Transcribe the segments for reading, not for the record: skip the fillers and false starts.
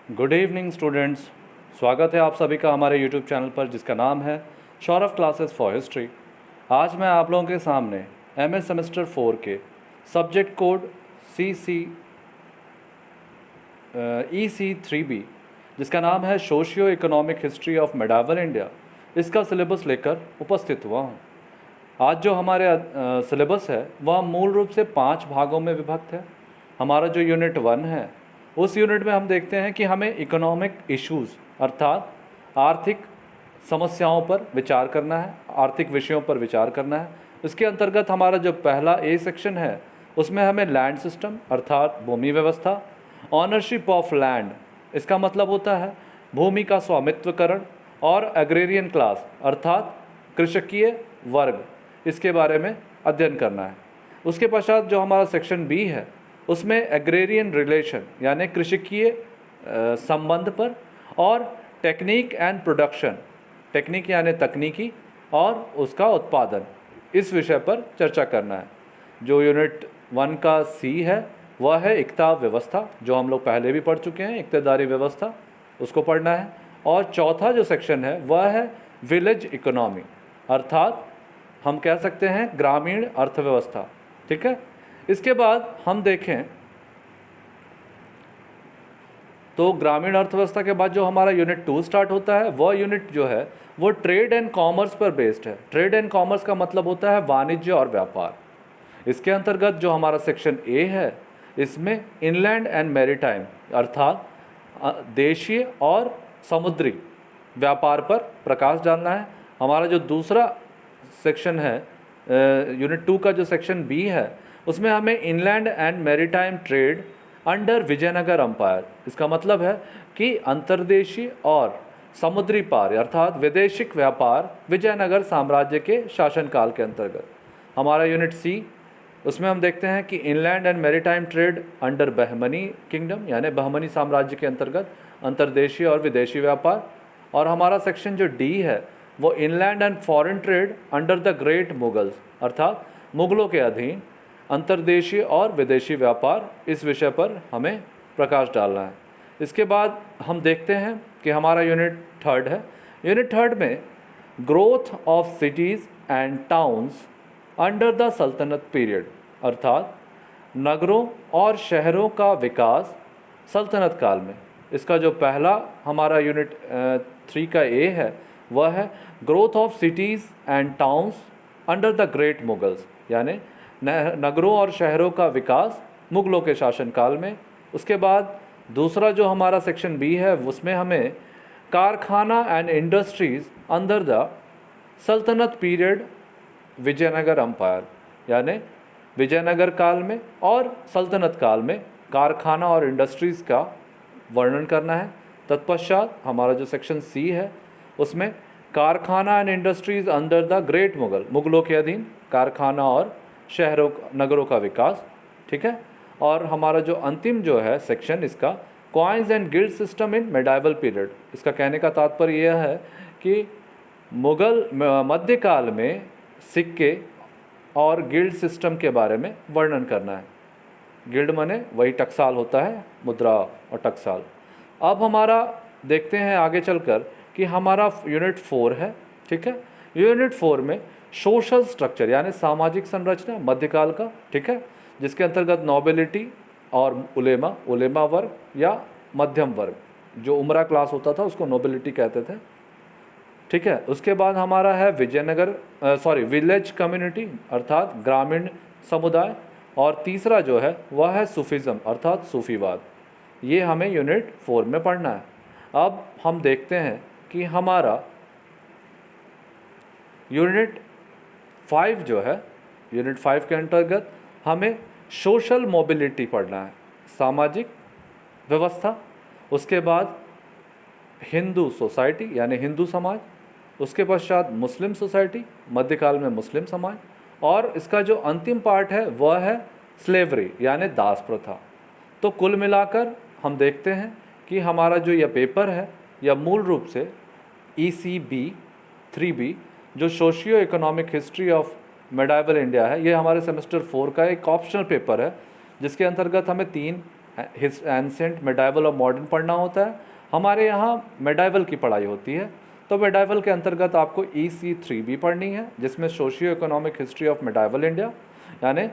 Good evening students. स्वागत है आप सभी का हमारे यूट्यूब चैनल पर जिसका नाम है सौरभ क्लासेस फॉर हिस्ट्री। आज मैं आप लोगों के सामने एमए सेमेस्टर 4 के सब्जेक्ट कोड EC3B जिसका नाम है socio economic history of medieval India, इसका सिलेबस लेकर उपस्थित हुआ हूँ। आज जो हमारे सिलेबस है वह मूल रूप से 5 भागों में विभक्त है। हमारा जो यूनिट 1 है उस यूनिट में हम देखते हैं कि हमें इकोनॉमिक इश्यूज़ अर्थात आर्थिक समस्याओं पर विचार करना है, आर्थिक विषयों पर विचार करना है। इसके अंतर्गत हमारा जो पहला ए सेक्शन है उसमें हमें लैंड सिस्टम अर्थात भूमि व्यवस्था, ऑनरशिप ऑफ लैंड इसका मतलब होता है भूमि का स्वामित्वकरण, और एग्रेरियन क्लास अर्थात कृषकीय वर्ग, इसके बारे में अध्ययन करना है। उसके पश्चात जो हमारा सेक्शन बी है उसमें एग्रेरियन रिलेशन यानी कृषकीय संबंध पर, और टेक्निक एंड प्रोडक्शन, टेक्निक यानी तकनीकी और उसका उत्पादन, इस विषय पर चर्चा करना है। जो यूनिट 1 का सी है वह है इक्ता व्यवस्था, जो हम लोग पहले भी पढ़ चुके हैं, इक्तेदारी व्यवस्था, उसको पढ़ना है। और चौथा जो सेक्शन है वह है विलेज इकोनॉमी अर्थात हम कह सकते हैं ग्रामीण अर्थव्यवस्था। ठीक है। इसके बाद हम देखें तो ग्रामीण अर्थव्यवस्था के बाद जो हमारा यूनिट 2 स्टार्ट होता है वह यूनिट जो है वो ट्रेड एंड कॉमर्स पर बेस्ड है। ट्रेड एंड कॉमर्स का मतलब होता है वाणिज्य और व्यापार। इसके अंतर्गत जो हमारा सेक्शन ए है इसमें इनलैंड एंड मैरीटाइम अर्थात देशीय और समुद्री व्यापार पर प्रकाश डालना है। हमारा जो दूसरा सेक्शन है यूनिट 2 का जो सेक्शन बी है उसमें हमें inland and maritime trade under Vijayanagar empire, इसका मतलब है कि अंतर्देशीय और समुद्री पार अर्थात विदेशिक व्यापार विजयनगर साम्राज्य के शासनकाल के अंतर्गत। हमारा यूनिट सी उसमें हम देखते हैं कि inland and maritime trade under Bahmani kingdom यानी बहमनी साम्राज्य के अंतर्गत अंतर्देशीय और विदेशी व्यापार। और हमारा सेक्शन जो डी है वो inland and foreign trade under the great Mughals अर्थात मुगलों के अधीन अंतर्देशीय और विदेशी व्यापार, इस विषय पर हमें प्रकाश डालना है। इसके बाद हम देखते हैं कि हमारा यूनिट 3 है। यूनिट 3 में growth of cities and towns under the सल्तनत पीरियड अर्थात नगरों और शहरों का विकास सल्तनत काल में। इसका जो पहला हमारा यूनिट 3 का ए है वह है growth of cities and towns under the great Mughals यानी नगरों और शहरों का विकास मुगलों के शासनकाल में। उसके बाद दूसरा जो हमारा सेक्शन बी है उसमें हमें कारखाना एंड इंडस्ट्रीज़ अंडर द सल्तनत पीरियड विजयनगर अंपायर यानी विजयनगर काल में और सल्तनत काल में कारखाना और इंडस्ट्रीज़ का वर्णन करना है। तत्पश्चात हमारा जो सेक्शन सी है उसमें कारखाना and industries under the great Mughal, मुगलों के अधीन कारखाना और शहरों नगरों का विकास। ठीक है। और हमारा जो अंतिम जो है सेक्शन इसका coins and guild system in medieval period, इसका कहने का तात्पर्य यह है कि मुगल मध्यकाल में सिक्के और गिल्ड सिस्टम के बारे में वर्णन करना है। गिल्ड माने वही टकसाल होता है, मुद्रा और टकसाल। अब हमारा देखते हैं आगे चलकर कि हमारा यूनिट 4 है। ठीक है। यूनिट 4 में सोशल स्ट्रक्चर यानी सामाजिक संरचना मध्यकाल का, ठीक है, जिसके अंतर्गत नोबिलिटी और उलेमा वर्ग या मध्यम वर्ग, जो उमरा क्लास होता था उसको नोबिलिटी कहते थे। ठीक है। उसके बाद हमारा है विलेज कम्युनिटी अर्थात ग्रामीण समुदाय। और तीसरा जो है वह है सूफीज़म अर्थात सूफीवाद। ये हमें यूनिट 4 में पढ़ना है। अब हम देखते हैं कि हमारा यूनिट 5 जो है, यूनिट 5 के अंतर्गत हमें सोशल मोबिलिटी पढ़ना है, सामाजिक व्यवस्था। उसके बाद हिंदू सोसाइटी यानी हिंदू समाज। उसके पश्चात मुस्लिम सोसाइटी, मध्यकाल में मुस्लिम समाज। और इसका जो अंतिम पार्ट है वह है स्लेवरी यानी दास प्रथा। तो कुल मिलाकर हम देखते हैं कि हमारा जो यह पेपर है यह मूल रूप से ECB3B जो socio economic history of medieval India है, ये हमारे सेमेस्टर 4 का एक ऑप्शनल पेपर है जिसके अंतर्गत हमें 3 एंसेंट, मेडाइवल और मॉडर्न पढ़ना होता है। हमारे यहाँ मेडाइवल की पढ़ाई होती है। तो मेडाइवल के अंतर्गत आपको EC3 भी पढ़नी है, जिसमें socio economic history of medieval India, यानी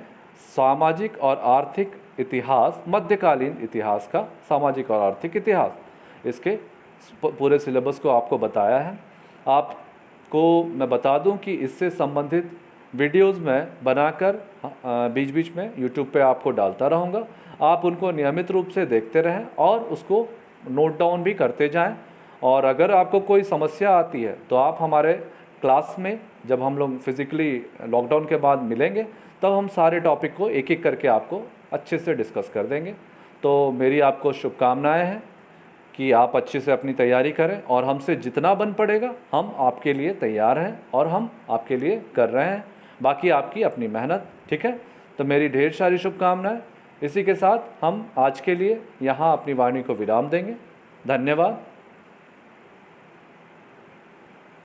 सामाजिक और आर्थिक इतिहास, मध्यकालीन इतिहास का सामाजिक और आर्थिक इतिहास, इसके पूरे सिलेबस को आपको बताया है। आपको मैं बता दूं कि इससे संबंधित वीडियोस मैं बनाकर बीच बीच में यूट्यूब पे आपको डालता रहूँगा। आप उनको नियमित रूप से देखते रहें और उसको नोट डाउन भी करते जाएं। और अगर आपको कोई समस्या आती है तो आप हमारे क्लास में, जब हम लोग फिज़िकली लॉकडाउन के बाद मिलेंगे, तब हम सारे टॉपिक को एक एक करके आपको अच्छे से डिस्कस कर देंगे। तो मेरी आपको शुभकामनाएं हैं कि आप अच्छे से अपनी तैयारी करें, और हमसे जितना बन पड़ेगा हम आपके लिए तैयार हैं और हम आपके लिए कर रहे हैं। बाकी आपकी अपनी मेहनत, ठीक है। तो मेरी ढेर सारी शुभकामनाएं। इसी के साथ हम आज के लिए यहाँ अपनी वाणी को विराम देंगे। धन्यवाद।